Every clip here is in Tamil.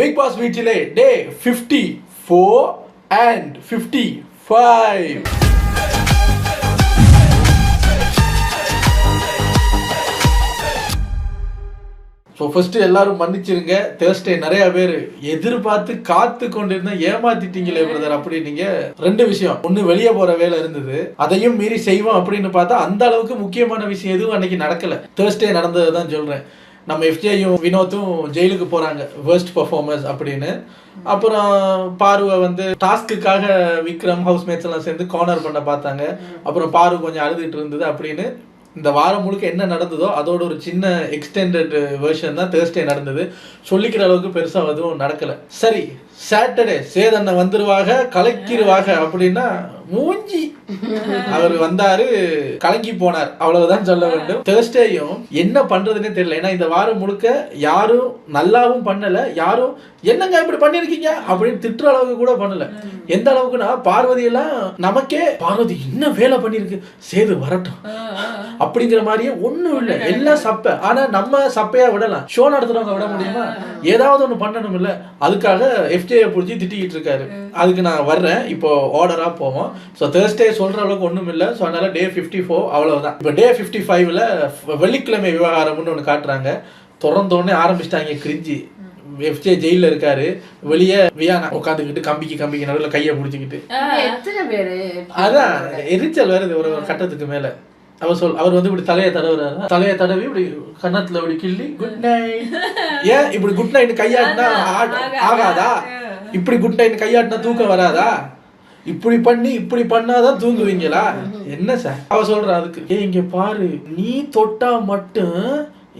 பிக் பாஸ் வீட்டிலே டே 54 and 55. ஸோ ஃபர்ஸ்ட்டு எல்லாரும் மன்னிச்சிருங்க. தேர்ஸ்டே நிறைய பேர் எதிர்பார்த்து காத்து கொண்டிருந்தா ஏமாத்திட்டீங்களே பிரதர் அப்படி. நீங்கள் ரெண்டு விஷயம், ஒன்று வெளியே போகிற வேலை இருந்தது, அதையும் மீறி செய்வோம் அப்படின்னு பார்த்தா அந்த அளவுக்கு முக்கியமான விஷயம் எதுவும் அன்னைக்கு நடக்கலை. தேர்ஸ்டே நடந்தது தான் சொல்கிறேன். நம்ம எஃப்ஜேயும் வினோத்தும் ஜெயிலுக்கு போகிறாங்க வேர்ஸ்ட் பர்ஃபார்மன்ஸ் அப்படின்னு. அப்புறம் பார்வை வந்து டாஸ்க்குக்காக விக்ரம் ஹவுஸ்மேட்ஸ் எல்லாம் சேர்ந்து கார்னர் பண்ண பார்த்தாங்க. அப்புறம் பார்வை கொஞ்சம் அழுதுட்டு இருந்தது அப்படின்னு. இந்த வாரம் முழுக்க என்ன நடந்ததோ அதோட ஒரு சின்ன எக்ஸ்டெண்டட் வெர்ஷன் தான் தேர்ஸ்டே நடந்தது. சொல்லிக்கிற அளவுக்கு பெருசாக எதுவும் நடக்கலை. சரி, சாட்டர்டே சேதண்ண வந்துருவாங்க கலக்கிடுவாங்க அப்படின்னா மூஞ்சி அவர் வந்தாரு கலங்கி போனார், அவ்வளவுதான் சொல்ல வேண்டும். தேர்ஸ்டேயும் என்ன பண்றதுன்னே தெரியல. ஏன்னா இந்த வாரம் முழுக்க யாரும் நல்லாவும் பண்ணல, யாரும் என்னங்க இப்படி பண்ணிருக்கீங்க அப்படின்னு திட்டுற அளவுக்கு கூட பண்ணல. எந்த அளவுக்குன்னா பார்வதி எல்லாம் நமக்கே பார்வதி என்ன வேலை பண்ணிருக்கு, சேது வரட்டும் அப்படிங்கிற மாதிரியே ஒண்ணும் இல்லை, எல்லாம் சப்பை. ஆனா நம்ம சப்பையா விடலாம், ஷோ நடத்துறவங்க விட முடியுமா? ஏதாவது ஒண்ணு பண்ணணும் இல்ல. அதுக்காக எஃப்ஜே பிடிச்சி திட்டிக்கிட்டு இருக்காரு. அதுக்கு நான் வர்றேன், இப்போ ஆர்டரா போவோம். ஸோ தேர்ஸ்டே சொல்ற அளவுக்கு ஒன்றும் இல்லை. ஸோ அதனால டே 54 அவ்வளவுதான். இப்போ டே 55ல வெள்ளிக்கிழமை விவகாரம்னு ஒன்று காட்டுறாங்க. திறந்தோடனே ஆரம்பிச்சிட்டாங்க கிரிஞ்சி. எஃப்ஜே ஜெயில இருக்காரு, வெளியே வியானா உட்காந்துக்கிட்டு கம்பிக்கு நடுவில் கையை பிடிச்சிக்கிட்டு. அதான் எரிச்சல் வருது ஒரு கட்டத்துக்கு மேல. அவர் வந்து இப்படி தலையை தடவுறாரு, தலையை தடவி இப்படி கன்னத்துல இப்படி கிள்ளி குட் நைட். ஏன் இப்படி குட் நைட் கையாட்டினா ஆகாதா? இப்படி குட் நைட் கையாட்டினா தூக்கம் வராதா? இப்படி பண்ணாதான் தூங்குவீங்களா? என்ன சார் அவ சொல்ற அதுக்கு? இங்க பாரு, நீ தொட்டா மட்டும்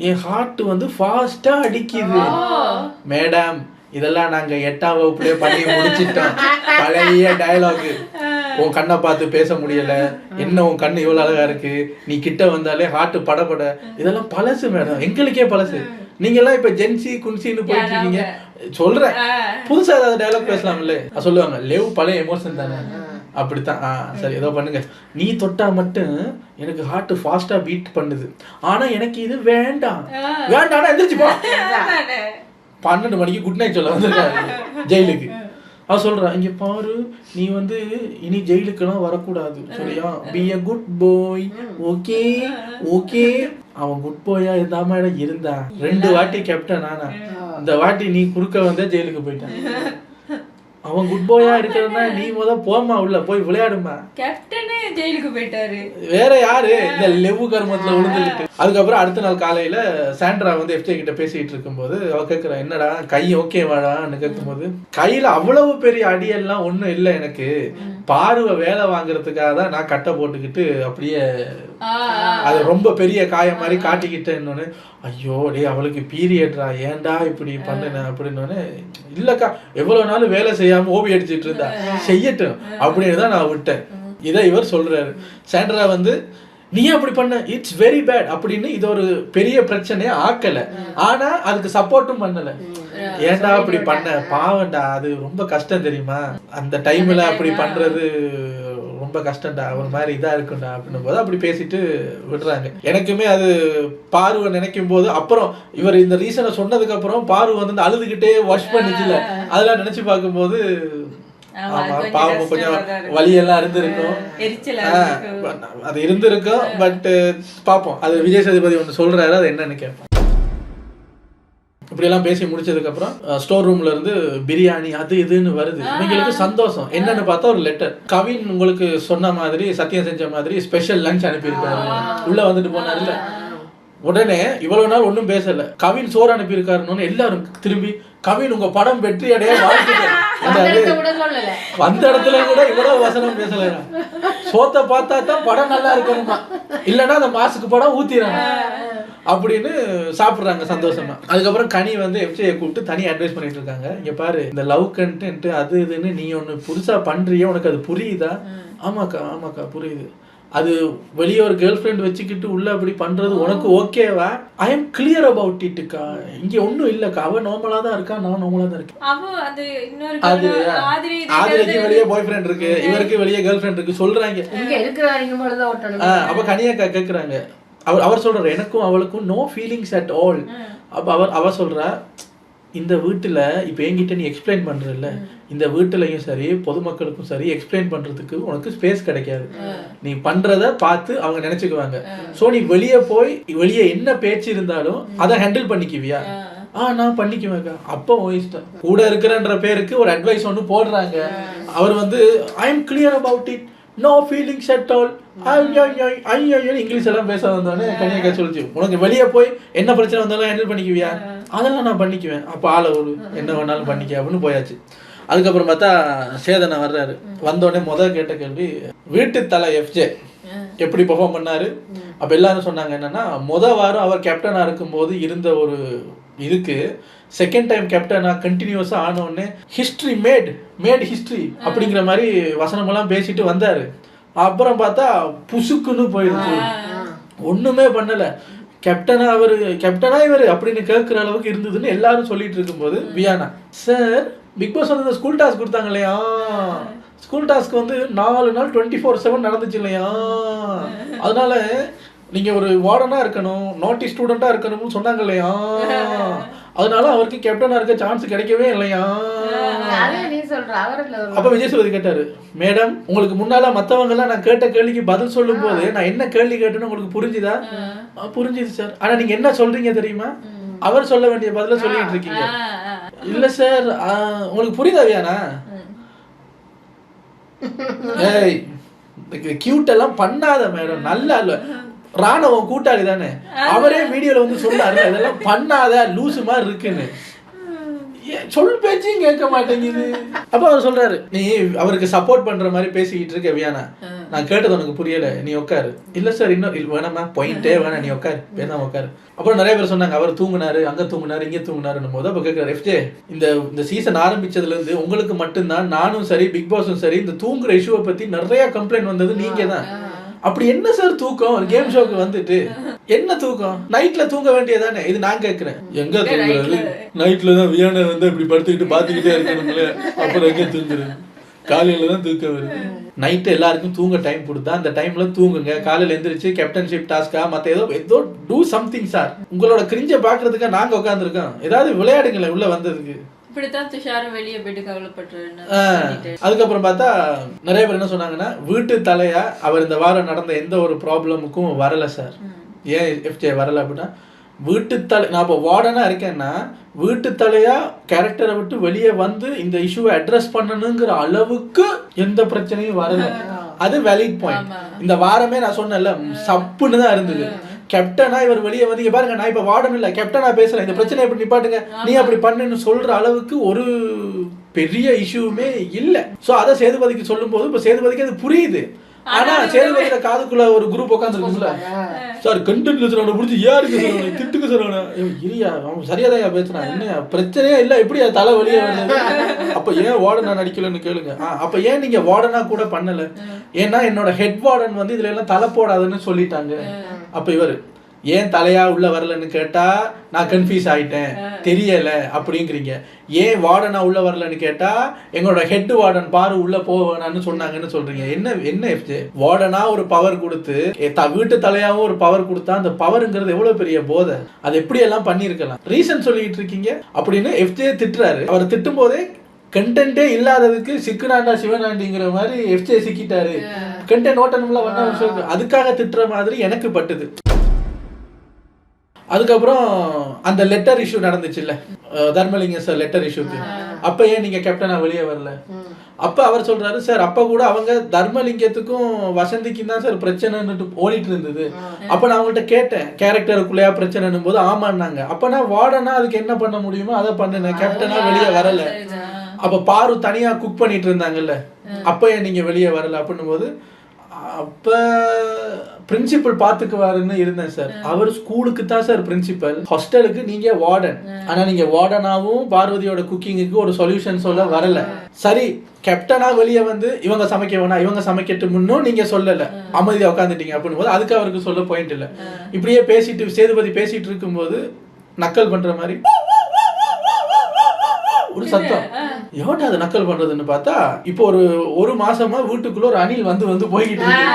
என் ஹார்ட் வந்து ஃபாஸ்டா அடிக்குது மேடம். இதெல்லாம் நாங்க 8ஆம் வகுப்புலயே பண்ணி முடிச்சிட்டோம். பழைய டயலாக். உன் கண்ணை பார்த்து பேச முடியல, என்ன உன் கண்ணு இவ்வளவு அழகா இருக்கு, நீ கிட்ட வந்தாலே ஹார்ட் படபட. இதெல்லாம் பழசு மேடம், எங்களுக்கே பழசு. நீங்க எல்லாம் இப்ப ஜென்சி குன்சின்னு போயிட்டு இருக்கீங்க. சொல்றேன், புதுசா ஏதாவது டயலாக் பேசலாம்ல. சொல்லுவாங்க லேவ் பழைய எமோஷன் தானே, அப்படித்தான். சரி ஏதோ பண்ணுங்க. நீ தொட்டா மட்டும் எனக்கு ஹார்ட் ஃபாஸ்டா பீட் பண்ணுது, ஆனா எனக்கு இது வேண்டாம். எந்திரிச்சு போ. 12 மணிக்கு குட் நைட் சொல்ல வந்திருக்காரு ஜெயிலுக்கு. அவன் சொல்றான், இங்க பாரு, நீ வந்து இனி ஜெயிலுக்கெல்லாம் வரக்கூடாது, சரியா? Be a good boy. Okay okay. அவன் குட் பாயா இருந்தாம இருந்தா 2 வாட்டி கேப்டன் ஆனா, இந்த வாட்டி நீ குறுக்க வந்தா ஜெயிலுக்கு போயிட்டான். அவன் குட் பாயா இருக்கிறதா நீ போமா உள்ள போய் விளையாடுமா. கேப்டனே ஜெயிலுக்கு போயிட்டாரு, வேற யாரு இந்த லெவு கர்மத்துல விழுந்துக்கிட்டு. அதுக்கப்புறம் அடுத்த நாள் காலையில சாண்ட்ரா வந்து எஃப்ஜே கிட்ட பேசிட்டு இருக்கும்போது அவ கேட்கிறா, என்னடா கை ஓகேவாடான்னு கேட்கும்போது, கையில அவ்வளவு பெரிய அடியெல்லாம் ஒண்ணும் இல்லை, எனக்கு பார்வை வேலை வாங்குறதுக்காக தான் நான் கட்டை போட்டுக்கிட்டு அப்படியே அது ரொம்ப பெரிய காயம் மாதிரி காட்டிக்கிட்டேன்னு. ஐயோ டே அவளுக்கு பீரியட்ரா, ஏன்டா இப்படி பண்ணுன அப்படின்னு. இல்லக்கா எவ்வளவு நாள் வேலை செய்யாம ஓபி அடிச்சிட்டு இருந்தா, செய்யட்டும் அப்படின்னு தான் நான் விட்டேன். இதை இவர் சொல்றாரு. சாண்ட்ரா வந்து நீ அப்படி பண்ண, இட்ஸ் வெரி பேட் அப்படின்னு இது ஒரு பெரிய பிரச்சனையே ஆக்கல, ஆனா அதுக்கு சப்போர்ட்டும் பண்ணல. ஏன்டா அப்படி பண்ண, பாவண்டா, அது ரொம்ப கஷ்டம் தெரியுமா, அந்த டைம்ல அப்படி பண்றது ரொம்ப கஷ்டம்டா, ஒரு மாதிரி இதா இருக்கும்டா அப்படின்னும் போது அப்படி பேசிட்டு விடுறாங்க. எனக்குமே அது பார்வை நினைக்கும் போது, அப்புறம் இவர் இந்த ரீசனை சொன்னதுக்கு அப்புறம் பார்வை வந்து அழுதுகிட்டே வாஷ் பண்ணிச்சுல, அதெல்லாம் நினைச்சு பார்க்கும்போது பாவம் கொஞ்சம் வலியெல்லாம் இருந்திருக்கும், அது இருந்திருக்கும். பட் பார்ப்போம், அது விஜய் சேதுபதி ஒன்று சொல்றாரு, அது என்னன்னு கேட்போம். இப்படியெல்லாம் பேசி முடிச்சதுக்கு அப்புறம் ஸ்டோர் ரூம்ல இருந்து பிரியாணி அது இதுன்னு வருது. இவங்களுக்கு சந்தோஷம். என்னன்னு பார்த்தா ஒரு லெட்டர். கவின் உங்களுக்கு சொன்ன மாதிரி, சத்தியம் செஞ்ச மாதிரி ஸ்பெஷல் லஞ்ச் அனுப்பியிருக்காரு. உள்ள வந்துட்டு போனாருல்ல, உடனே இவ்வளவு நாள் ஒன்றும் பேசல. கவின் சோறு அனுப்பியிருக்காருன்னு எல்லாரும் திரும்பி, கவின் உங்க படம் வெற்றி அடைய வாழ்த்துக்கள். அந்த இடத்துல கூட இவ்வளவு வசனம் பேசல. சோத்தை பார்த்தா தான் படம் நல்லா இருக்கணுமா, இல்லைன்னா அந்த மாசுக்கு படம் ஊத்திடுறாங்க அப்படின்னு சாப்பிடுறாங்க சந்தோஷமா. அதுக்கப்புறம் கனி வந்து எஃப்ஜே கூப்பிட்டு தனி அட்வைஸ் பண்ணிட்டு இருக்காங்க. இங்க பாரு, இந்த லவ் கண்டென்ட் அது இதுன்னு நீ ஒண்ணு புதுசா பண்றிய, உனக்கு அது புரியுதா? ஆமாக்கா புரியுது. அது வெளியே ஒரு கேர்ள் ஃப்ரெண்ட் வச்சுக்கிட்டு உள்ள அப்படி பண்றது உனக்கு ஓகேவா? ஐ எம் கிளியர் அபவுட் இட்டுக்கா, இங்க ஒன்னும் இல்லக்கா, அவ நார்மலா தான் இருக்கா, நான் நார்மலா தான் இருக்கேன். ஆதிரைக்கு வெளியே பாய் ஃப்ரெண்ட் இருக்கு, இவருக்கு வெளியே கேர்ள் ஃப்ரெண்ட் இருக்கு சொல்றாங்க. அப்ப கனியக்கா கேக்குறாங்க, அவர் சொல்றாரு, எனக்கும் அவளுக்கும் நோ ஃபீலிங்ஸ் அட் ஆல். அப்ப அவ சொல்றா, இந்த வீட்டுல இப்ப என்கிட்ட நீ எக்ஸ்பிளைன் பண்றல, இந்த வீட்டுலயும் சரி பொதுமக்களுக்கும் சரி எக்ஸ்பிளைன் பண்றதுக்கு உனக்கு ஸ்பேஸ் கிடைக்காது. நீ பண்றத பார்த்து அவங்க நினைச்சுக்குவாங்க. சோ நீ வெளியே என்ன பேச்சு இருந்தாலும் அதை ஹேண்டில் பண்ணிக்குவியா? நான் பண்ணிக்குவேக்கா. அப்போ இஷ்டம். கூட இருக்கிறன்ற பேருக்கு ஒரு அட்வைஸ் ஒன்று போடுறாங்க. அவர் வந்து I am clear about it, no feelings at all, English எல்லாம் பேச வந்தோடனே கன்னியாக்கா சொல்லிச்சு, உனக்கு வெளியே போய் என்ன பிரச்சனை வந்தாலும் ஹேண்டில் பண்ணிக்குவியா? அதெல்லாம் நான் பண்ணிக்குவேன். அப்போ ஆளை ஒரு என்ன வேணாலும் பண்ணிக்க அப்படின்னு போயாச்சு. அதுக்கப்புறம் பார்த்தா சேதனை வர்றாரு. வந்தோடனே முதல் கேட்ட கேள்வி, வீட்டு தலை எஃப்ஜே எப்படி பெர்ஃபார்ம் பண்ணாரு? அப்போ எல்லாரும் சொன்னாங்க என்னன்னா, வாரம் அவர் கேப்டனாக இருக்கும்போது இருந்த ஒரு இதுக்கு செகண்ட் டைம் கேப்டனா கண்டினியூஸா ஆனோடனே ஹிஸ்டரி மேட் ஹிஸ்டரி அப்படிங்கிற மாதிரி வசனமெல்லாம் பேசிட்டு வந்தாரு. அப்புறம் பார்த்தா புசுக்குன்னு போயிடுச்சு, ஒண்ணுமே பண்ணல. கேப்டனா இவரு அப்படின்னு கேட்கிற அளவுக்கு இருந்ததுன்னு எல்லாரும் சொல்லிட்டு இருக்கும்போது வியானா சார் பிக் பாஸ் வந்து ஸ்கூல் டாஸ்க் கொடுத்தாங்க இல்லையா, ஸ்கூல் டாஸ்க் வந்து 4 நாள் 24/7 நடந்துச்சு இல்லையா, அதனால நீங்க ஒரு வார்டனா இருக்கணும், நாட்டி ஸ்டூடெண்டா இருக்கணும்னு சொன்னாங்க இல்லையா, அதனால அவருக்கு கேப்டனா இருக்க சான்ஸ் கிடைக்கவே இல்லையா. அப்ப விஜய் சேதுபதி கேட்டாரு, மேடம் உங்களுக்கு முன்னால மத்தவங்க எல்லாம் நான் கேட்ட கேள்விக்கு பதில் சொல்லும் போது நான் என்ன கேள்வி கேட்டேன்னு உங்களுக்கு புரிஞ்சுதா? புரிஞ்சுது சார். ஆனா நீங்க என்ன சொல்றீங்க தெரியுமா, அவர் சொல்ல வேண்டிய பதில சொல்லிட்டு இருக்கீங்க. இல்ல சார் உங்களுக்கு புரியுதா வியானா? ஏய் கியூட் எல்லாம் பண்ணாத மேடம், நல்லா இல்ல. ராணுவம் கூட்டாளி தானே, அவரே வீடியோல வந்து சொன்னாரு இதெல்லாம் பண்ணாத லூசு மாதிரி இருக்குன்னு. சொல் பேச்சும் கேட்க மாட்டேங்குது. அப்ப அவர் சொல்றாரு, நீ அவருக்கு சப்போர்ட் பண்ற மாதிரி பேசிக்கிட்டு இருக்க வியானா, நான் கேட்டது உனக்கு புரியல, நீ உட்காரு. இல்ல சார் இன்னும் வேணாமா, பாயிண்டே வேணாம், நீ உட்காரு, பேசாம உட்காரு. அப்புறம் நிறைய பேர் சொன்னாங்க அவர் தூங்குனாரு, அங்க தூங்குனாரு, இங்க தூங்குனாருன்னு போது அப்ப கேட்கிறாரு, எஃப்ஜே இந்த சீசன் ஆரம்பிச்சதுல இருந்து உங்களுக்கு மட்டும்தான், நானும் சரி பிக் பாஸும் சரி, இந்த தூங்குற இஷ்யூவை பத்தி நிறைய கம்ப்ளைண்ட் வந்தது நீங்க தான். அப்படி என்ன சார் தூக்கம் கேம் ஷோக்கு வந்துட்டு, என்ன தூக்கம்? நைட்ல தூங்க வேண்டியதானே? இது நான் கேட்கிறேன். எங்க தூங்குறது? நைட்ல தான் வியானா வந்து இப்படி படுத்துக்கிட்டு பாத்துக்கிட்டே இருக்கணும்ல, அப்புறம் எங்க தூங்குறது? காலையில தான் தூக்கம் வருது. நைட்டு எல்லாருக்கும் தூங்க டைம் கொடுத்தா அந்த டைம்ல தூங்குங்க. காலையில எந்திரிச்சு கேப்டன்ஷிப் டாஸ்கா மத்த ஏதோ டூ சம்திங் சார். உங்களோட கிரிஞ்ச பாக்குறதுக்கு நாங்க உட்காந்துருக்கோம், ஏதாவது விளையாடுங்களேன் உள்ள வந்ததுக்கு. அதுக்கப்புறம் பார்த்தா நிறைய பேர் என்ன சொன்னாங்கன்னா, வீட்டு தலையா அவர் இந்த வாரம் நடந்த எந்த ஒரு ப்ராப்ளமுக்கும் வரல சார். ஏன் எஃப்ஜே வரல அப்படின்னா, வீட்டு தலை, நான் இப்போ வார்டனா இருக்கேன்னா வீட்டு தலையா கேரக்டரை விட்டு வெளியே வந்து இந்த இஷ்யூவை அட்ரஸ் பண்ணணுங்கிற அளவுக்கு எந்த பிரச்சனையும் வரல. அது வேலிட் பாயிண்ட். இந்த வாரமே நான் சொன்னேன்ல சப்புன்னு தான் இருந்தது. கேப்டனா இவர் வெளியே வந்து பாருங்க, நான் இப்ப வார்டன் இல்ல கேப்டனா பேசுறேன், இந்த பிரச்சனை எப்படி நிப்பாட்டுங்க, நீ அப்படி பண்ணுன்னு சொல்ற அளவுக்கு ஒரு பெரிய இஷ்யூமே இல்ல. சோ அத சேதுபதிக்கு சொல்லும் போது இப்ப சேதுபதிக்கு அது புரியுது. ஆனா சேதுபதியோட காதுக்குள்ள ஒரு குரூப் உட்காந்துருக்குல்ல, சார் கண்டென்ட்ல சொல்றவன புடிச்சு யாருக்கு சொல்றவன திட்டுக்கு சொல்றவன, இரியா அவன் சரியாதான் பேசுறான், என்ன பிரச்சனையே இல்ல, எப்படி தலை வெளியே வருது? அப்ப ஏன் வார்டனா நடிக்கலன்னு கேளுங்க. அப்ப ஏன் நீங்க வார்டனா கூட பண்ணல? ஏன்னா என்னோட ஹெட் வார்டன் வந்து இதுல எல்லாம் தலை போடாதுன்னு சொல்லிட்டாங்க. அப்ப இவர் ஏன் தலையா உள்ள வரலன்னு கேட்டா நான் கன்ஃபியூஸ் ஆயிட்டேன், தெரியல அப்படிங்கிறீங்க. ஏன் வார்டனா உள்ள வரலன்னு கேட்டா எங்களோட ஹெட் வார்டன் பாரு உள்ள போவேனான்னு சொன்னாங்கன்னு சொல்றீங்க. என்ன எஃப்ஜே, வார்டனா ஒரு பவர் கொடுத்து வீட்டு தலையாவும் ஒரு பவர் கொடுத்தா அந்த பவருங்கிறது எவ்வளவு பெரிய போதை, அது எப்படி எல்லாம் பண்ணிருக்கலாம், ரீசன் சொல்லிட்டு இருக்கீங்க அப்படின்னு எஃப்ஜே திட்டுறாரு. அவர் திட்டும் போதே கண்டென்ட்டே இல்லாததுக்கு சிக்குனாண்டா சிவனாண்டிங்கிற மாதிரி எஃப்ஜே சிக்கிட்டாரு. கண்டென்ட் ஓட்டணும்ல வண்ண, அதுக்காக திட்டுற மாதிரி எனக்கு பட்டுது. அதுக்கப்புறம் அந்த லெட்டர் இஷ்யூ நடந்துச்சுல்ல, தர்மலிங்கம் சார் லெட்டர் இஷ்யூக்கு, அப்ப ஏன் நீங்க கேப்டனா வெளியே வரல? அப்ப அவர் சொல்றாரு, சார் அப்ப கூட அவங்க தர்மலிங்கத்துக்கும் வசந்திக்கும் தான் சார் பிரச்சனைன்னு ஓடிட்டு இருந்தது. அப்ப நான் அவங்கள்ட்ட கேட்டேன் கேரக்டருக்குள்ளேயா பிரச்சனைன்னும் போது ஆமான்னாங்க. அப்ப நான் வார்டனா அதுக்கு என்ன பண்ண முடியுமோ அதை பண்ணுனேன், கேப்டனா வெளியே வரல. அப்ப பாரு தனியா குக் பண்ணிட்டு இருந்தாங்கல்ல, அப்ப ஏன் நீங்க வெளியே வரல அப்படின்னும் போது, அப்ப பிரின்சிபல் பாத்துக்குவாருன்னு இருந்தேன் சார். அவர் ஸ்கூலுக்கு தான் சார் பிரின்சிபல், ஹாஸ்டலுக்கு நீங்க வார்டன். ஆனா நீங்க வார்டனாவும் பார்வதியோட குக்கிங்குக்கு ஒரு சொல்யூஷன் சொல்ல வரல. சரி கேப்டனா வெளியே வந்து இவங்க சமைக்க வேணா இவங்க சமைக்கட்டு முன்னும் நீங்க சொல்லல, அமைதியா உட்காந்துட்டீங்க அப்படின்னு போது அதுக்கு அவருக்கு சொல்ல பாயிண்ட் இல்ல. இப்படியே பேசிட்டு சேதுபதி பேசிட்டு இருக்கும் போது நக்கல் பண்ற மாதிரி ஒரு சத்தம், எவன்டா அது நக்கல் பண்றதுன்னு பார்த்தா இப்போ ஒரு மாசமா வீட்டுக்குள்ள ஒரு அணில் வந்து போய்கிட்டு இருக்கு.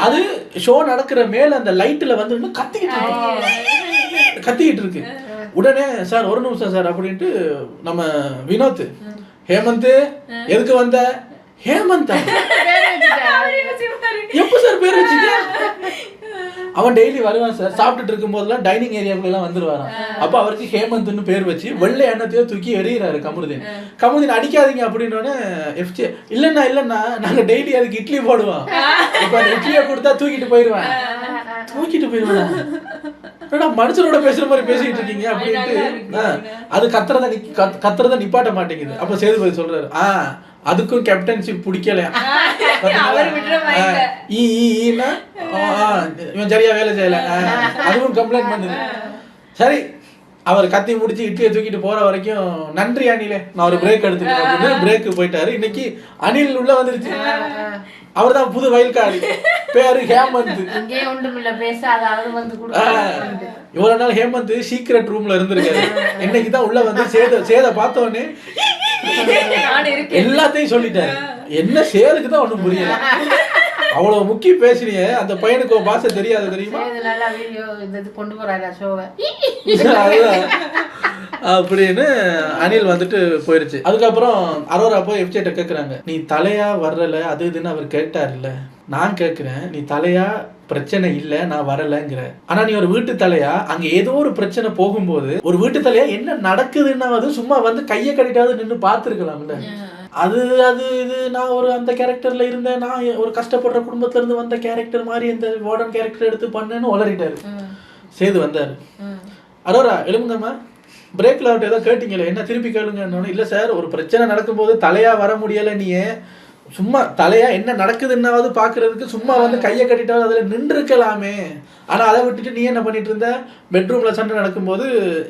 அது ஷோ நடக்கிற மேல அந்த லைட்ல வந்து கத்திக்கிட்டு இருக்கு. உடனே சார் ஒரு நிமிஷம் சார் அப்படின்ட்டு நம்ம வினோத், ஹேமந்த் எதுக்கு வந்த? ஹேமந்தா எப்ப சார் பேர் வச்சுக்க? அவன் டெய்லி வருவான் சார், சாப்பிட்டுட்டு இருக்கும் போதெல்லாம் டைனிங் ஏரியாக்குள்ள வந்துருவாரான். அப்ப அவருக்கு ஹேமந்த்னு பேர் வச்சு வெள்ளை எண்ணத்தையோ தூக்கி எறிகிறாரு கமருதீன். கமருதீன் அடிக்காதீங்க அப்படின்னோடனே எஃப்ஜே இல்லைண்ணா நாங்க டெய்லி அதுக்கு இட்லி போடுவோம், இப்ப அந்த இட்லியை கொடுத்தா தூக்கிட்டு போயிடுவேன். மனுஷனோட பேசுற மாதிரி பேசிட்டு இருக்கீங்க அப்படின்ட்டு அது கத்துறத நிப்பாட்ட மாட்டேங்குது. அப்ப சேதுபதி சொல்றாரு, அதுக்கும் கேப்டன்ஷிப் பிடிக்கல, இவன் சரியா வேலை செய்யல, அதுவும் கம்ப்ளைண்ட் பண்ணுது. சரி, அவர் கத்தி முடிச்சு இட்லியை தூக்கிட்டு போற வரைக்கும் நன்றி அணிலே, நான் ஒரு பிரேக் எடுத்துக்கிறேன் அப்படின்னு பிரேக்கு போயிட்டாரு. இன்னைக்கு அணில் உள்ள வந்துருச்சு. அவர் தான் புது வயல்காரி, பேரு ஹேமந்த். இவ்வளவு நாள் ஹேமந்த் சீக்ரெட் ரூம்ல இருந்திருக்காரு. இன்னைக்கு தான் உள்ள வந்து சேத பார்த்தோன்னே எல்லாத்தையும் சொல்லிட்டாரு. என்ன சேதுக்கு தான் ஒண்ணும் புரியல. அவ்வளவு முக்கிய பேசினிய அந்த பையனுக்கு பாஷை தெரியாது தெரியுமா அப்படின்னு அனில் வந்துட்டு போயிருச்சு. அதுக்கப்புறம் அரோரா போய் எஃப்ஜேட்ட கேக்குறாங்க, நீ தலையா வரல அது இதுன்னு அவர் கேட்டார் இல்ல, நான் கேக்குறேன் நீ தலையா பிரச்சனை இல்ல நான் வரலங்கிற, ஆனா நீ ஒரு வீட்டு தலையா அங்க ஏதோ ஒரு பிரச்சனை போகும்போது ஒரு வீட்டு தலையா என்ன நடக்குதுன்னா சும்மா வந்து கையை கட்டிட்டாவது நின்று பார்த்துருக்கலாம்ல. அது அது இது நான் ஒரு அந்த கேரக்டர்ல இருந்தேன், நான் ஒரு கஷ்டப்படுற குடும்பத்துல இருந்து வந்த கேரக்டர் மாதிரி இந்த மாடர்ன் கேரக்டர் எடுத்து பண்ணேன்னு உளறிட்டாரு. சேது வந்தாரு, அரோரா எழுமுங்கம்மா பிரேக்ல அவுட் ஏதோ கேட்டீங்களே என்ன திருப்பி கேளுங்க. இல்ல சார், ஒரு பிரச்சனை நடக்கும்போது தலையா வர முடியல, நீ சும்மா தலையா என்ன நடக்குதுன்னாவது பாக்குறதுக்கு சும்மா வந்து கையை கட்டிட்டாவது அதுல நின்று இருக்கலாமே, ஆனா அதை விட்டுட்டு நீ என்ன பண்ணிட்டு இருந்த, பெட்ரூம்ல சண்டை நடக்கும்போது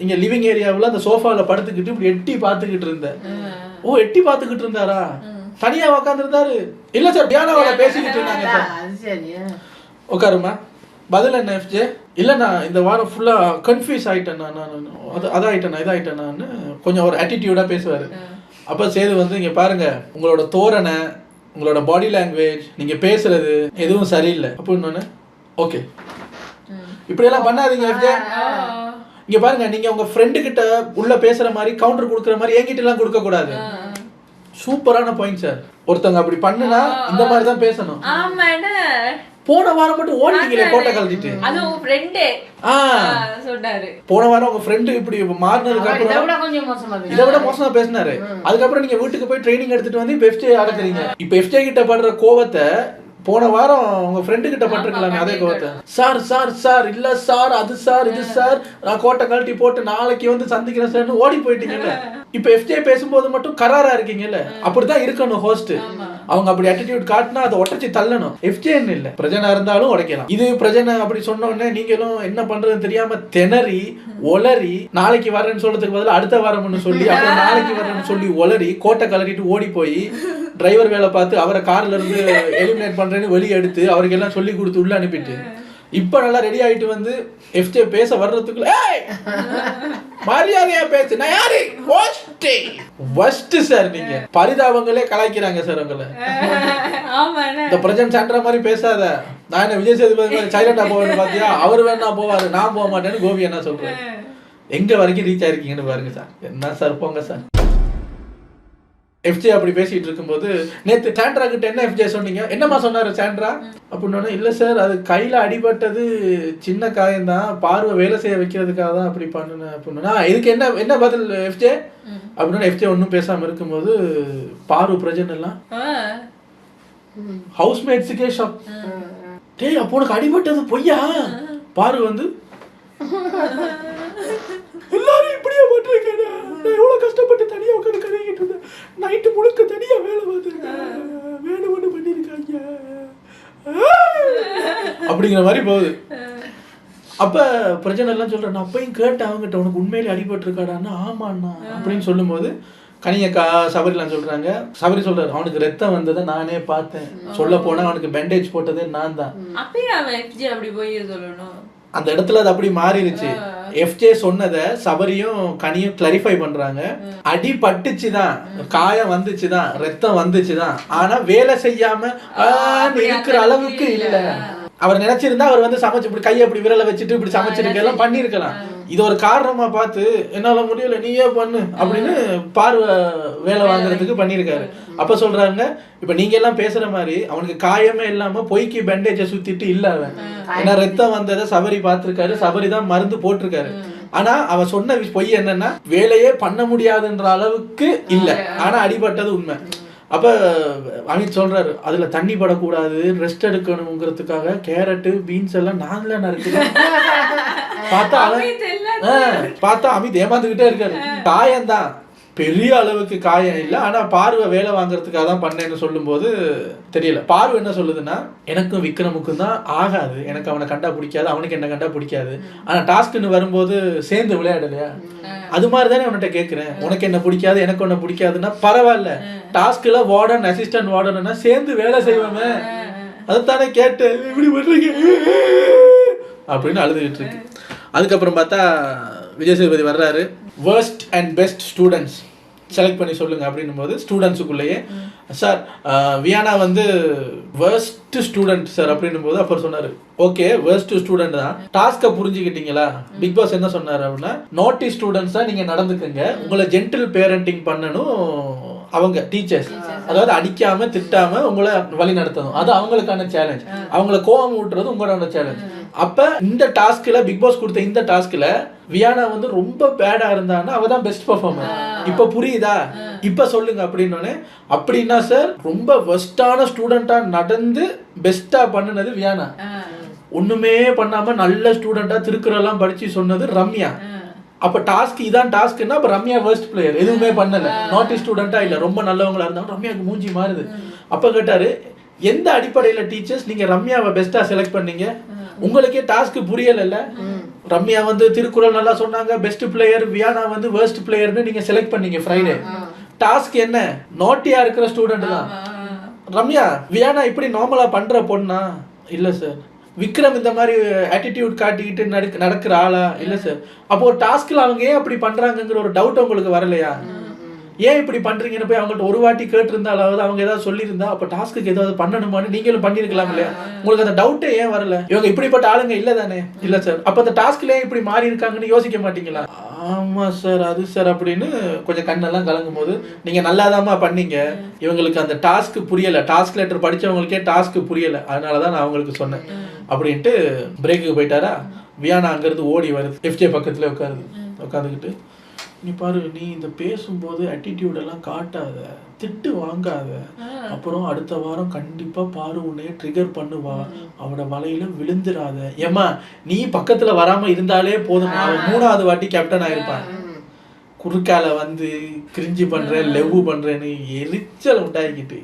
இங்க லிவிங் ஏரியாவுல அந்த சோஃபால படுத்துக்கிட்டு இப்படி எட்டி பாத்துக்கிட்டு இருந்த. ஓ, எட்டி பாத்துக்கிட்டு இருந்தாரா? தனியா உட்கார்ந்து இருந்தாரு? இல்ல சார், பியானோட பேசிக்கிட்டு இருந்தாங்க சார். உட்காருமா, பதில் என்ன எஃப்ஜே? இல்லை நான் இந்த வாரம் ஃபுல்லாக கன்ஃபியூஸ் ஆகிட்டேன், நான் இதாகிட்டேன்னு கொஞ்சம் ஒரு ஆட்டிடியூடாக பேசுவார். அப்போ சேது வந்து இங்கே பாருங்கள், உங்களோட தோரணை, உங்களோட பாடி லாங்குவேஜ், நீங்கள் பேசுறது எதுவும் சரியில்லை அப்படின்னு. ஓகே, இப்படியெல்லாம் பண்ணாதீங்க எஃப்ஜே. இங்கே பாருங்க, நீங்கள் உங்கள் ஃப்ரெண்டு கிட்ட உள்ள பேசுகிற மாதிரி கவுண்டர் கொடுக்குற மாதிரி என்கிட்டலாம் கொடுக்கக்கூடாது. சூப்பரான பாயிண்ட் சார். ஒருத்தவங்க அப்படி பண்ணுனா இந்த மாதிரி தான் பேசணும். போன வாரம் மட்டும் ஓடிட்டீங்களே கோட்டை கழட்டிட்டு, அதுவும் ஃப்ரெண்டே சொன்னாரு. போன வாரம் உங்க ஃப்ரெண்டு இப்படி மாறினதுக்கு அப்புறம் இதை விட மோசமா பேசினாரு. அதுக்கப்புறம் நீங்க வீட்டுக்கு போய் ட்ரைனிங் எடுத்துட்டு வந்து இப்ப எஃப்ஜே அடக்குறீங்க. இப்ப எஃப்ஜே கிட்ட படுற கோவத்தை போன வாரம் உங்க ஃப்ரெண்டு கிட்ட பட்டிருக்கலாமே அதே கோவத்தை. சார் சார் சார் இல்ல சார், அது சார் இது சார், நான் கோட்டை கழட்டி போட்டு நாளைக்கு வந்து சந்திக்கிறேன் சார்னு ஓடி போயிட்டீங்கல்ல. இப்ப எஃப்ஜே பேசும்போது மட்டும் கராரா இருக்கீங்கல்ல, அப்படிதான் இருக்கணும் ஹோஸ்ட். அவங்க அப்படி ஆட்டிடியூட் காட்டினா அதை உடச்சி தள்ளணும். எஃப்ஜேன்னு இல்ல, பிரஜனா இருந்தாலும் உடைக்கலாம். இது பிரஜனை அப்படி சொன்ன உடனே நீங்களும் என்ன பண்றதுன்னு தெரியாம திணறி ஒளறி நாளைக்கு வரேன்னு சொல்றதுக்கு பதில் அடுத்த வாரம்னு சொல்லி அப்புறம் நாளைக்கு வரேன்னு சொல்லி ஒளறி கோட்டை கலட்டிட்டு ஓடி போய் டிரைவர் வேலை பார்த்து அவரை கார்ல இருந்து எலிமினேட் பண்றேன்னு வெளியே எடுத்து அவருக்கு எல்லாம் சொல்லி கொடுத்து உள்ள அனுப்பிட்டு இப்ப நல்லா ரெடி ஆயிட்டு வந்து எஃப்ஜே பேச வர்றதுக்குள்ள மரியாதையா பேசு, நான் யாரு வஸ்ட் சார், நீங்க பரிதாபங்களே கலாய்க்கிறாங்க சார் உங்களை. இந்த பிரஜன் சாண்ட்ரா மாதிரி பேசாத, நான் என்ன விஜய் சேதுபதி மாதிரி சைலண்டா போவேன்னு பாத்தியா, அவர் வேணா போவாரு நான் போக மாட்டேன்னு கோபி என்ன சொல்றேன். எங்க வரைக்கும் ரீச் ஆயிருக்கீங்கன்னு பாருங்க சார். என்ன சார் போங்க சார். எஃப்ஜே அப்படி பேசிட்டு இருக்கும்போது நேற்று சாண்ட்ரா கிட்ட என்ன எஃப்ஜே சொன்னீங்க, என்னமா சொன்னாரு சாண்ட்ரா அப்படின்னு. இல்லை சார், அது கையில் அடிபட்டது சின்ன காயம்தான், பார்வை வேலை செய்ய வைக்கிறதுக்காக தான் அப்படி பண்ணுனேன் அப்படின்னா. இதுக்கு என்ன என்ன பதில் எஃப்ஜே அப்படின்னு. எஃப்ஜே ஒன்றும் பேசாமல் இருக்கும்போது பாரு பிரஜன் எல்லாம் ஹவுஸ்மேட்ஸுக்கே ஷாக். டேய், அப்போ உனக்கு அடிபட்டது பொய்யா? பாரு வந்து எல்லாரும் இப்படியே பண்றீங்க, நான் எவ்வளவு கஷ்டப்பட்டு தனியா உட்காந்து கதைக்கிட்டு இருந்தேன், நைட்டு முழுக்க தனியா வேலை பார்த்துருக்கேன், வேணும் ஒன்று பண்ணிருக்காங்க அப்படிங்கிற மாதிரி போகுது. அப்ப பிரச்சனை எல்லாம் சொல்றேன், நான் அப்பயும் கேட்டேன் அவங்ககிட்ட, உனக்கு உண்மையிலே அடிபட்டு இருக்காடான்னா ஆமாண்ணா அப்படின்னு சொல்லும் போது கனியக்கா சபரிலாம் சொல்றாங்க. சபரி சொல்றாரு, அவனுக்கு ரத்தம் வந்ததை நானே பார்த்தேன், சொல்ல போனா அவனுக்கு பேண்டேஜ் போட்டதே நான் தான். அப்படி போய் சொல்லணும், அந்த இடத்துல அது அப்படி மாறிடுச்சு. எஃப்ஜே சொன்னதை சபரியும் கனியும் கிளாரிஃபை பண்றாங்க. அடி பட்டுச்சுதான், காயம் வந்துச்சுதான், ரத்தம் வந்துச்சுதான், ஆனா வேலை செய்யாம இருக்கிற அளவுக்கு இல்ல. அவர் நினைச்சிருந்தா அவர் வந்து சமைச்சு இப்படி கையை இப்படி விரலை வச்சுட்டு இப்படி சமைச்சிருக்க எல்லாம் பண்ணிருக்கலாம். இது ஒரு காரணமா பார்த்து என்னால முடியல நீயே பண்ணு அப்படின்னு பார்வை வேலை வாங்குறதுக்கு பண்ணியிருக்காரு. அப்ப சொல்றாங்க, இப்ப நீங்க எல்லாம் பேசுற மாதிரி அவனுக்கு காயமே இல்லாம பொய்க்கு பேண்டேஜை சுத்திட்டு இல்ல அவன். ஏன்னா ரத்தம் வந்ததை சபரி பார்த்திருக்காரு, சபரி தான் மருந்து போட்டிருக்காரு. ஆனா அவன் சொன்ன பொய் என்னன்னா வேலையே பண்ண முடியாதுன்ற அளவுக்கு இல்ல, ஆனா அடிபட்டது உண்மை. அப்ப அமித் சொல்றாரு, அதுல தண்ணி படக்கூடாது, ரெஸ்ட் எடுக்கணுங்கிறதுக்காக கேரட்டு பீன்ஸ் எல்லாம் நாங்களே நறுக்குறோம். பார்த்தா அமித் ஏமாந்துகிட்டே இருக்காரு. காயம்தான், பெரிய அளவுக்கு காயம் இல்லை, ஆனா பார்வை வேலை வாங்குறதுக்காக தான் பண்ணேன்னு சொல்லும் போது தெரியல. பார்வை என்ன சொல்லுதுன்னா, எனக்கும் விக்ரமுக்கும் தான் ஆகாது, எனக்கு அவனை கண்டா பிடிக்காது, அவனுக்கு என்ன கண்டா பிடிக்காது, ஆனா டாஸ்க்னு வரும்போது சேர்ந்து விளையாடலையா, அது மாதிரி தானே அவன்கிட்ட கேட்கிறேன். உனக்கு என்ன பிடிக்காது, எனக்கு ஒன்ன பிடிக்காதுன்னா பரவாயில்ல, டாஸ்க்ல வார்டன் அசிஸ்டன்ட் வார்டன்னா சேர்ந்து வேலை செய்வோமே, அதுதானே கேட்டு இப்படி பண்றீங்க அப்படின்னு அழுதுகிட்டு இருக்கு. அதுக்கப்புறம் பார்த்தா விஜய் சேதுபதி வர்றாரு. Worst and best students select பண்ணி சொல்லுங்க அப்படின்னும் போது ஸ்டூடெண்ட்ஸுக்குள்ளேயே சார் வியானா வந்து வேர்ஸ்ட் ஸ்டூடெண்ட் சார் அப்படின்னும் போது அப்புறம் சொன்னாரு, ஓகே வேர்ஸ்ட் ஸ்டூடெண்ட் தான், டாஸ்க்கை புரிஞ்சுக்கிட்டீங்களா? பிக் பாஸ் என்ன சொன்னாரு அப்படின்னா, நாட்டி ஸ்டூடெண்ட்ஸ் தான் நீங்க நடந்துக்குங்க, உங்களை ஜென்டில் பேரண்டிங் பண்ணணும் அவங்க டீச்சர்ஸ், அதாவது அடிக்காம திட்டாம உங்களை வழி நடத்தணும், அது அவங்களுக்கான சேலஞ்ச், அவங்களை கோவம் ஊட்டுறது உங்களோட சேலஞ்ச். அப்ப இந்த டாஸ்க்ல பிக் பாஸ் கொடுத்த இந்த டாஸ்க்ல வியானா வந்து ரொம்ப பேடா இருந்தான்னா அவ தான் பெஸ்ட் பெர்ஃபார்மர். இப்ப புரியுதா, இப்ப சொல்லுங்க அப்படின்னு. அப்படின்னா சார் ரொம்ப பெஸ்டான ஸ்டூடெண்டா நடந்து பெஸ்டா பண்ணுனது வியானா, ஒண்ணுமே பண்ணாம நல்ல ஸ்டூடெண்டா திருக்குறள்லாம் படிச்சு சொன்னது ரம்யா. அப்ப டாஸ்க் இதான் டாஸ்க்னா அப்ப ரம்யா வேர்ஸ்ட் பிளேயர், எதுவுமே பண்ணல, நாட்டி ஸ்டூடெண்டா இல்ல, ரொம்ப நல்லவங்களா இருந்தாங்க, ரம்யாவுக்கு மூஞ்சி மாறுது. அப்ப கேட்டாரு, எந்த அடிப்படையில டீச்சர்ஸ் நீங்க ரம்யாவை பெஸ்டா செலக்ட் பண்ணீங்க? உங்களுக்கே டாஸ்க் புரியல. ரம்யா வந்து திருக்குறள் நல்லா சொன்னாங்க, பெஸ்ட் பிளேயர், வியானா வந்து வேர்ஸ்ட் பிளேயர்னு நீங்க செலக்ட் பண்ணீங்க ஃப்ரைடே. டாஸ்க் என்ன, நாட்டியா இருக்கிற ஸ்டூடெண்ட் தான் ரம்யா. வியானா இப்படி நார்மலா பண்ற பொண்ணா? இல்ல சார். விக்ரம் இந்த மாதிரி ஆட்டிடியூட் காட்டிக்கிட்டு நடக்கிற ஆளா? இல்ல சார். அப்போ ஒரு டாஸ்க்ல அவங்க ஏன் அப்படி பண்றாங்கிற ஒரு டவுட் உங்களுக்கு வரலையா? ஏன் இப்படி பண்றீங்கன்னு போய் அவங்கள்ட்ட ஒரு வாட்டி கேட்டிருந்தாலாவது அவங்க ஏதாவது சொல்லியிருந்தா அப்ப டாஸ்க்கு ஏதாவது பண்ணணுமான்னு நீங்களும் பண்ணிருக்கலாம் இல்லையா? உங்களுக்கு அந்த டவுட்டே ஏன் வரல? இவங்க இப்படிப்பட்ட ஆளுங்க இல்ல தானே? இல்ல சார். அப்ப அந்த டாஸ்க்ல இப்படி மாறி இருக்காங்கன்னு யோசிக்க மாட்டீங்களா? ஆமா சார், அது சார் அப்படின்னு கொஞ்சம் கண்ணெல்லாம் கலங்கும் போது, நீங்க நல்லாதாமா பண்ணீங்க, இவங்களுக்கு அந்த டாஸ்க் புரியல, டாஸ்க் லெட்டர் படிச்சவங்களுக்கே டாஸ்க் புரியல, அதனாலதான் நான் அவங்களுக்கு சொன்னேன் அப்படின்ட்டு பிரேக்குக்கு போயிட்டாரா. வியானா அங்கிருந்து ஓடி வருது, எஃப்ஜே பக்கத்துல உட்காந்துக்கிட்டு, நீ பாரு, நீ இந்த பேசும்போது ஆட்டிடியூட் எல்லாம் காட்டாத, திட்டு வாங்காத, அப்புறம் அடுத்த வாரம் கண்டிப்பா பாரு உன்னைய ட்ரிகர் பண்ணுவா, அவட வலையில விழுந்துராத. ஏமா நீ பக்கத்துல வராம இருந்தாலே போதும், அவன் 3வது வாட்டி கேப்டன் ஆயிருப்பான். குறுக்கால வந்து கிரிஞ்சி பண்றேன், லெவ் பண்றேன்னு எரிச்சல் உண்டாக்கிட்டு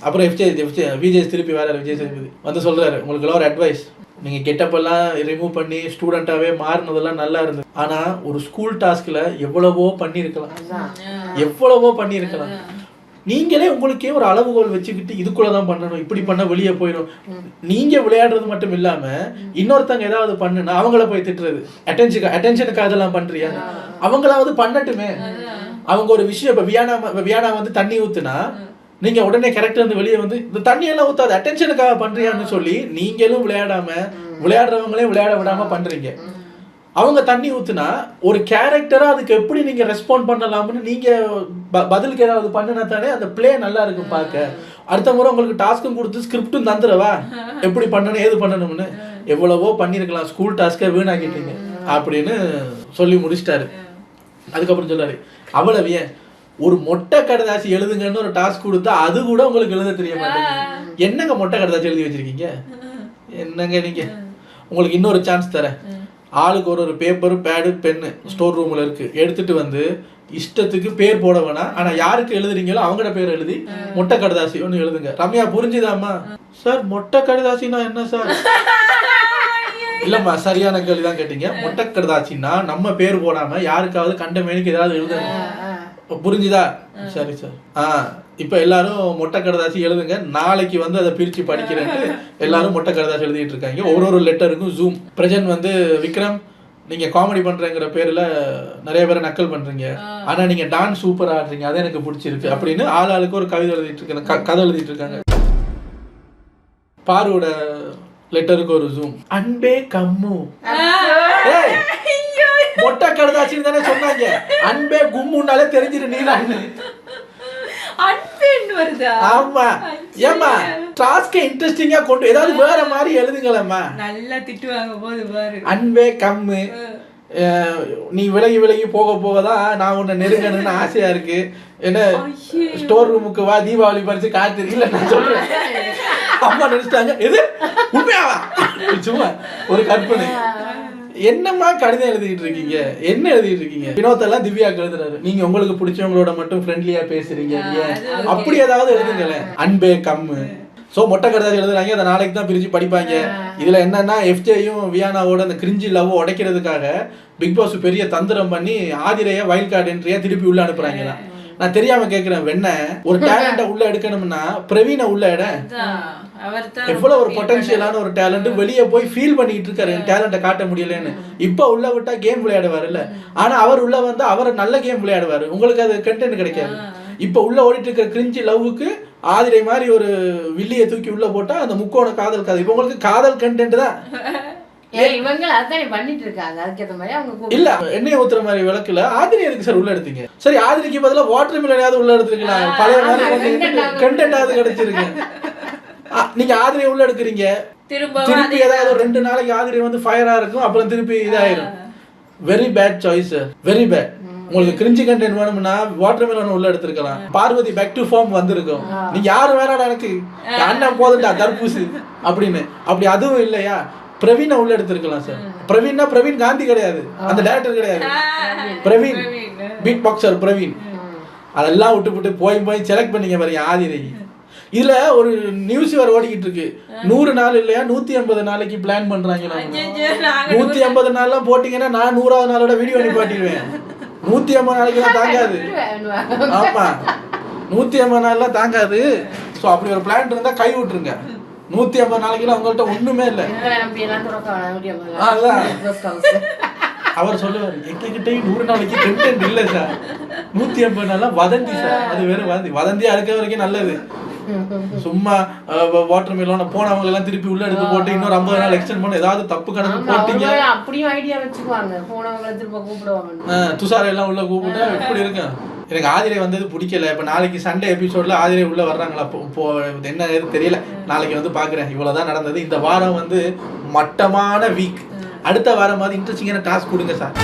அப்புறம் விஜய் திருப்பி வர விஜய் சேதுபதி வந்து சொல்றாரு, உங்களுக்கு எல்லாம் ஒரு அட்வைஸ், நீங்க கெட்டப் எல்லாம் ரிமூவ் பண்ணி ஸ்டூடெண்டாவே மாறினதெல்லாம் நல்லா இருந்தது, ஆனா ஒரு ஸ்கூல் டாஸ்க்ல எவ்வளவோ பண்ணிருக்கலாம், நீங்களே உங்களுக்கே ஒரு அளவுகோல் வச்சுக்கிட்டு இதுக்குள்ளதான் பண்ணணும், இப்படி பண்ண வெளியே போயிடும், நீங்க விளையாடுறது மட்டும் இல்லாம இன்னொருத்தங்க ஏதாவது பண்ணுனா அவங்கள போய் திட்டுறது, அட்டென்ஷனுக்காக அதெல்லாம் பண்றியா, அவங்களாவது பண்ணட்டுமே. அவங்க ஒரு விஷயம், இப்ப வியானா வந்து தண்ணி ஊத்துனா நீங்க உடனே கரெக்டா இருந்து வெளியே வந்து இந்த தண்ணியெல்லாம் ஊத்தாது, அட்டென்ஷனுக்காக பண்றியான்னு சொல்லி நீங்களும் விளையாடாம விளையாடுறவங்களையும் விளையாட விடாம பண்றீங்க. அவங்க தண்ணி ஊத்துனா ஒரு கேரக்டரா அதுக்கு எப்படி நீங்க ரெஸ்பாண்ட் பண்ணலாம்னு நீங்க பதிலுக்கு ஏதாவது பண்ணுனா தானே அந்த பிளே நல்லா இருக்கும் பார்க்க. அடுத்த முறை உங்களுக்கு டாஸ்க்கும் கொடுத்து ஸ்கிரிப்டும் தந்துடவா, எப்படி பண்ணணும் ஏது பண்ணணும்னு. எவ்வளவோ பண்ணிருக்கலாம், ஸ்கூல் டாஸ்க்கை வீணாக்கிட்டீங்க அப்படின்னு சொல்லி முடிச்சிட்டாரு. அதுக்கப்புறம் சொல்லாரு, அவ்வளவு ஏன் ஒரு மொட்டை கடைதாசி எழுதுங்கன்னு ஒரு டாஸ்க் கொடுத்தா அது கூட உங்களுக்கு எழுத தெரிய மாட்டேங்குது. என்னங்க மொட்டை கடைதாசி எழுதி வச்சிருக்கீங்க? என்னங்க நீங்க, உங்களுக்கு இன்னொரு சான்ஸ் தரேன், ஆளுக்கு ஒரு பேப்பர் பேடு பென்னு ஸ்டோர் ரூம்ல இருக்கு, எடுத்துட்டு வந்து இஷ்டத்துக்கு பேர் போட வேணாம், ஆனா யாருக்கு எழுதுறீங்களோ அவங்களோட பேர் எழுதி மொட்டை கடைதாசி ஒன்று எழுதுங்க. ரம்யா புரிஞ்சுதாமா? சார் மொட்டை கடைதாசினா என்ன சார்? இல்லம்மா, சரியான கேள்விதான் கேட்டீங்க. மொட்டை கடைதாசின்னா நம்ம பேர் போடாம யாருக்காவது கண்ட மேனுக்கு ஏதாவது எழுதணும், புரிஞ்சுதா? சரி சார். இப்ப எல்லாரும் மொட்டை கடைதாசி எழுதுங்க, நாளைக்கு வந்து அதை பிரிச்சு படிக்கிறேன்ட்டு எல்லாரும் மொட்டை கடைதாசி எழுதிட்டு இருக்காங்க. ஒரு லெட்டருக்கும் ஜூம். பிரஜன் வந்து, விக்ரம் நீங்க காமெடி பண்றேங்கிற பேர்ல நிறைய பேரை நக்கல் பண்றீங்க, ஆனா நீங்க டான்ஸ் சூப்பரா ஆடுறீங்க, அது எனக்கு பிடிச்சிருக்கு அப்படின்னு ஆளுக்கு ஒரு கவிதை எழுதிட்டு இருக்காங்க, கதை எழுதிட்டு இருக்காங்க. பாருவோட லெட்டருக்கு ஒரு ஜூம். அன்பே கம்மு. ஏய் மொட்டை கடுதாச்சின்னு தானே சொன்னாங்க. அன்பே கும்முன்னாலே தெரிஞ்சிரு நீலான்னு. அன்பேன்னு வருதா? ஆமா. ஏமா டாஸ்கை இன்ட்ரெஸ்டிங்கா கொண்டு ஏதாவது வேற மாதிரி எழுதுங்களேம்மா. நல்லா திட்டுவாங்க போது பாரு. அன்பே கம்மு. நீ விலகி விலகி போக போக தான் நான் உன்னை நெருங்கணும்னு ஆசையா இருக்கு. என்ன ஸ்டோர் ரூமுக்கு வா, தீபாவளி பறிச்சு காத்து இல்ல நான் சொல்றேன். அம்மா நினைச்சிட்டாங்க எது உண்மையாவா? சும்மா ஒரு கற்பனை. என்னம்மா கடிதம் எழுதிட்டு இருக்கீங்க? என்ன எழுதிட்டு இருக்கீங்க? வினோத்தெல்லாம் திவ்யாக்கு எழுதுறாரு. நீங்க உங்களுக்கு பிடிச்சவங்களோட மட்டும் ஃப்ரெண்ட்லியா பேசுறீங்க. அப்படி ஏதாவது எழுதுங்களேன். அன்பே கம்மு. சோ மொட்டை கடிதம் எழுதுறாங்க. அதை நாளைக்கு தான் பிரிச்சு படிப்பாங்க. இதுல என்னன்னா எஃப்ஜேயும் வியானாவோட அந்த கிரிஞ்சி லவ் உடைக்கிறதுக்காக பிக் பாஸ் பெரிய தந்திரம் பண்ணி ஆதிரைய வைல்ட் கார்டு என்ட்ரியா திருப்பி உள்ள அனுப்புறாங்க. நான் தெரியாம கேக்குறேன், வெண்ண ஒரு டேலண்ட உள்ள எடுக்கணும்னா பிரவீனை உள்ள எட எவ்வளவு ஒரு பொட்டன்ஷியலான ஒரு டேலண்ட் வெளியே போய் ஃபீல் பண்ணிட்டு இருக்காரு. டேலண்ட காட்ட முடியலன்னு. இப்ப உள்ள விட்டா கேம் விளையாடுவாரு இல்ல. ஆனா அவர் உள்ள வந்து அவர் நல்ல கேம் விளையாடுவாரு. உங்களுக்கு அது கண்டென்ட் கிடைக்காது. இப்ப உள்ள ஓடிட்டு இருக்கிற கிரிஞ்சி லவ்வுக்கு ஆதிரை மாதிரி ஒரு வில்லியை தூக்கி உள்ள போட்டா அந்த முக்கோண காதல் கதை. இப்ப உங்களுக்கு காதல் கண்டென்ட் தான். இவங்க அதான் பண்ணிட்டு இருக்காங்க. அதுக்கேற்ற மாதிரி அவங்க இல்ல எண்ணெய் ஊத்துற மாதிரி விளக்குல ஆதிரி எதுக்கு சார் உள்ள எடுத்தீங்க? சரி ஆதிரிக்கு பதிலா வாட்டர் மிலனையாவது உள்ள எடுத்துருக்கலாம். பழைய மாதிரி கண்டென்ட் கிடைச்சிருக்கு. நீங்க ஆதிரியை உள்ள எடுக்கிறீங்க, திருப்பி ஏதாவது ஒரு 2 நாளைக்கு ஆதிரி வந்து ஃபயரா இருக்கும், அப்புறம் திருப்பி இதாயிரும். Very bad choice, very bad. உங்களுக்கு கிரிஞ்சி கண்டென்ட் வேணும்னா வாட்டர் மிலன் உள்ள எடுத்துருக்கலாம். பார்வதி பேக் டு ஃபார்ம் வந்திருக்கும். நீங்க யாரும் வேணாடா எனக்கு அண்ணன் போதுண்டா தர்பூசு அப்படின்னு. அப்படி அதுவும் இல்லையா, பிரவீனை உள்ள எடுத்திருக்கலாம் சார். பிரவீன்னா பிரவீன் காந்தி கிடையாது, அந்த டைரக்டர் கிடையாது. Praveen beat boxer Praveen. அதெல்லாம் விட்டு போய் செலக்ட் பண்ணீங்க பாருங்க ஆதிரை. இதுல ஒரு நியூஸ் வேற ஓடிக்கிட்டு இருக்கு. 100 நாள் இல்லையா 180 நாளைக்கு பிளான் பண்றாங்க. 180 நாள்லாம் போட்டீங்கன்னா நான் 100வது நாளோட வீடியோ நிப்பாட்டிடுவேன். 180 நாளைக்கு தான் தாங்காது. ஆமா 180 நாள்லாம் தாங்காது. ஸோ அப்படி ஒரு பிளான் இருந்தா கை விட்டுருங்க. 180 நாளைக்குலாம் உங்கள்கிட்ட ஒண்ணுமே இல்லை. அவர் சொல்லுவாரு எங்ககிட்டயும் 100 நாளைக்கு கண்டென்ட் இல்லை சார். 180 நாள்லாம் வதந்தி சார். அது வேற வதந்தியா இருக்க வரைக்கும் நல்லது. சும்மா வாட்டர் மிலோன போனவங்க எல்லாம் திருப்பி உள்ள எடுத்து போட்டு இன்னொரு 50 நாள் எக்ஸ்டெண்ட் பண்ண ஏதாவது தப்பு கணக்கு போட்டீங்க. அப்படியும் ஐடியா வச்சுக்குவாங்க. போனவங்க திரும்ப கூப்பிடுவாங்க. துஷாரை எல்லாம் உள்ள கூப்பிட்டா எப்படி இருக்கும்? எனக்கு ஆதிரை வந்தது பிடிக்கல. இப்போ நாளைக்கு சண்டே எபிசோட்ல ஆதிரை உள்ள வர்றாங்களா இப்போ என்ன தெரியல. நாளைக்கு வந்து பாக்குறேன். இவ்வளவுதான் நடந்தது. இந்த வாரம் வந்து மட்டமான வீக். அடுத்த வாரம் மாதிரி இன்ட்ரெஸ்டிங்கான டாஸ்க் கொடுங்க சார்.